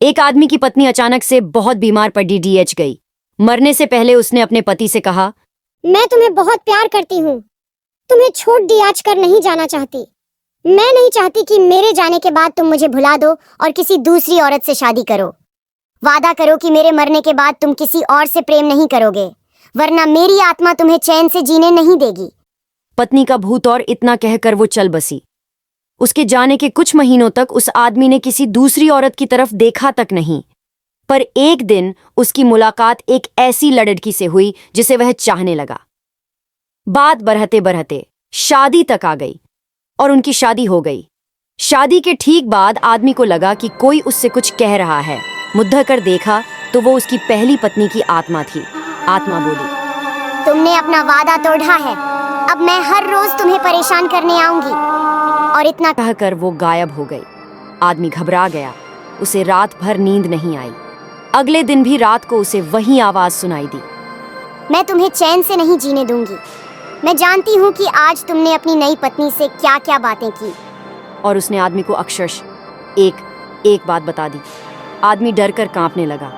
एक आदमी की पत्नी अचानक से बहुत बीमार पड़ी, डीएच गई। मरने से पहले उसने अपने पति से कहा, मैं तुम्हें बहुत प्यार करती हूँ, तुम्हें छोड़ डीएच कर नहीं जाना चाहती। मैं नहीं चाहती कि मेरे जाने के बाद तुम मुझे भुला दो और किसी दूसरी औरत से शादी करो। वादा करो कि मेरे मरने के बाद तुम किसी और से प्रेम नहीं करोगे, वरना मेरी आत्मा तुम्हें चैन से जीने नहीं देगी। पत्नी का भूत और इतना कहकर वो चल बसी। उसके जाने के कुछ महीनों तक उस आदमी ने किसी दूसरी औरत की तरफ देखा तक नहीं। पर एक दिन उसकी मुलाकात एक ऐसी लड़की से हुई जिसे वह चाहने लगा। बात बढ़ते बढ़ते शादी तक आ गई और उनकी शादी हो गई। शादी के ठीक बाद आदमी को लगा कि कोई उससे कुछ कह रहा है। मुद्दा कर देखा तो वो उसकी पहली पत्नी की आत्मा थी। आत्मा बोली, तुमने अपना वादा तोड़ा है, अब मैं हर रोज तुम्हें परेशान करने आऊंगी। और इतना कहकर वो गायब हो गई। आदमी घबरा गया, उसे रात भर नींद नहीं आई। अगले दिन भी रात को उसे वही आवाज सुनाई दी, मैं तुम्हें चैन से नहीं जीने दूंगी। मैं जानती हूँ कि आज तुमने अपनी नई पत्नी से क्या क्या बातें की। और उसने आदमी को अक्षरशः एक बात बता दी। आदमी डर कर कांपने लगा।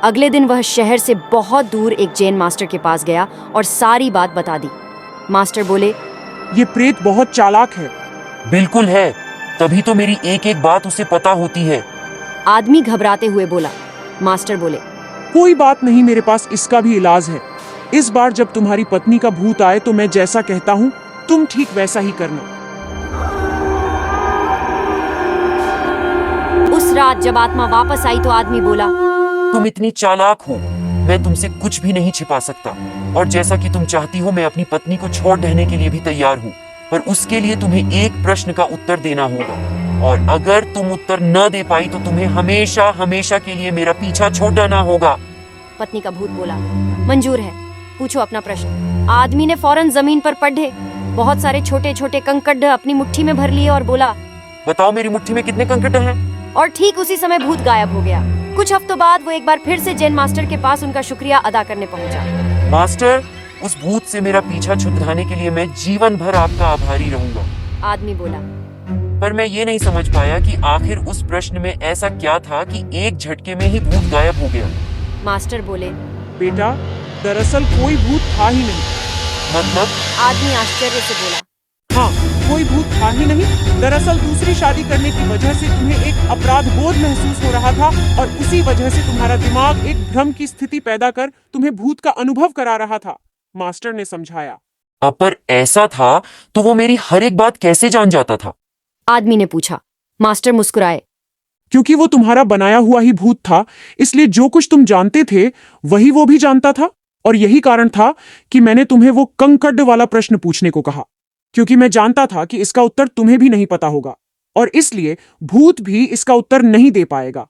अगले दिन वह शहर से बहुत दूर एक जैन मास्टर के पास गया और सारी बात बता दी। मास्टर बोले, ये प्रेत बहुत चालाक है। बिल्कुल है, तभी तो मेरी एक एक बात उसे पता होती है। आदमी घबराते हुए बोला। मास्टर बोले, कोई बात नहीं, मेरे पास इसका भी इलाज है। इस बार जब तुम्हारी पत्नी का भूत आए तो मैं जैसा कहता हूँ तुम ठीक वैसा ही करना। उस रात जब आत्मा वापस आई तो आदमी बोला, तुम इतनी चालाक हो, मैं तुमसे कुछ भी नहीं छिपा सकता। और जैसा कि तुम चाहती हो, मैं अपनी पत्नी को छोड़ देने के लिए भी तैयार हूँ। पर उसके लिए तुम्हें एक प्रश्न का उत्तर देना होगा, और अगर तुम उत्तर न दे पाई तो तुम्हें हमेशा हमेशा के लिए मेरा पीछा छोड़ना होगा। पत्नी का भूत बोला, मंजूर है, पूछो अपना प्रश्न। आदमी ने फौरन जमीन पर पढ़े बहुत सारे छोटे छोटे कंकड़ अपनी मुट्ठी में भर लिए और बोला, बताओ मेरी मुट्ठी में कितने कंकड़ हैं? और ठीक उसी समय भूत गायब हो गया। कुछ हफ्तों बाद वो एक बार फिर से जैन मास्टर के पास उनका शुक्रिया अदा करने पहुंचा। मास्टर, उस भूत से मेरा पीछा छुड़ाने के लिए मैं जीवन भर आपका आभारी रहूंगा। आदमी बोला, पर मैं ये नहीं समझ पाया कि आखिर उस प्रश्न में ऐसा क्या था कि एक झटके में ही भूत गायब हो गया। मास्टर बोले, बेटा, दरअसल कोई भूत था ही नहीं। मतलब? आदमी आश्चर्य से बोला, हाँ, कोई भूत था ही नहीं। दरअसल दूसरी शादी करने की वजह से तुम्हें एक अपराध बोध महसूस हो रहा था और उसी वजह से तुम्हारा दिमाग एक भ्रम की स्थिति पैदा कर तुम्हें भूत का अनुभव करा रहा था, मास्टर ने समझाया। अब पर ऐसा था तो वो मेरी हर एक बात कैसे जान जाता था? आदमी ने पूछा। मास्टर मुस्कुराए, क्योंकि वो तुम्हारा बनाया हुआ ही भूत था, इसलिए जो कुछ तुम जानते थे वही वो भी जानता था। और यही कारण था कि मैंने तुम्हें वो कंकड़ वाला प्रश्न पूछने को कहा, क्योंकि मैं जानता था कि इसका उत्तर तुम्हें भी नहीं पता होगा और इसलिए भूत भी इसका उत्तर नहीं दे पाएगा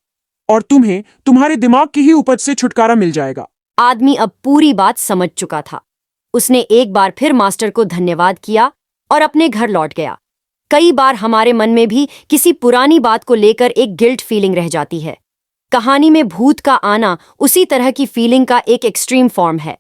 और तुम्हें तुम्हारे दिमाग की ही उपज से छुटकारा मिल जाएगा। आदमी अब पूरी बात समझ चुका था। उसने एक बार फिर मास्टर को धन्यवाद किया और अपने घर लौट गया। कई बार हमारे मन में भी किसी पुरानी बात को लेकर एक गिल्ट फीलिंग रह जाती है। कहानी में भूत का आना उसी तरह की फीलिंग का एक एक्सट्रीम फॉर्म है।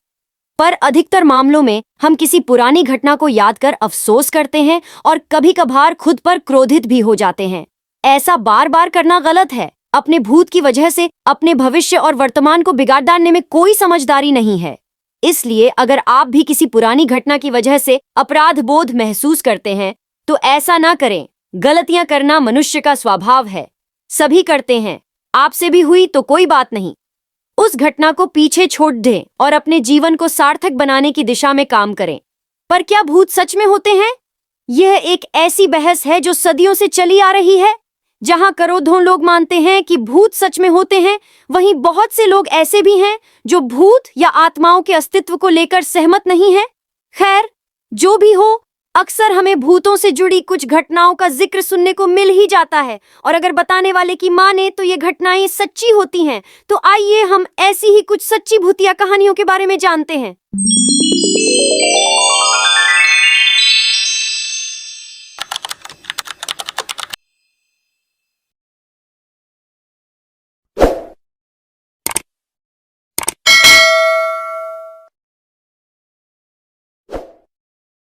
पर अधिकतर मामलों में हम किसी पुरानी घटना को याद कर अफसोस करते हैं और कभी कभार खुद पर क्रोधित भी हो जाते हैं। ऐसा बार बार करना गलत है। अपने भूत की वजह से अपने भविष्य और वर्तमान को बिगाड़ डालने में कोई समझदारी नहीं है। इसलिए अगर आप भी किसी पुरानी घटना की वजह से अपराध बोध महसूस करते हैं तो ऐसा ना करें। गलतियां करना मनुष्य का स्वभाव है, सभी करते हैं। आपसे भी हुई तो कोई बात नहीं, उस घटना को पीछे छोड़ दें और अपने जीवन को सार्थक बनाने की दिशा में काम करें। पर क्या भूत सच में होते हैं? यह एक ऐसी बहस है जो सदियों से चली आ रही है। जहां करोड़ों लोग मानते हैं कि भूत सच में होते हैं, वहीं बहुत से लोग ऐसे भी हैं जो भूत या आत्माओं के अस्तित्व को लेकर सहमत नहीं हैं। खैर, जो भी हो, अक्सर हमें भूतों से जुड़ी कुछ घटनाओं का जिक्र सुनने को मिल ही जाता है और अगर बताने वाले की माने तो ये घटनाएं सच्ची होती हैं। तो आइए हम ऐसी ही कुछ सच्ची भूतिया कहानियों के बारे में जानते हैं।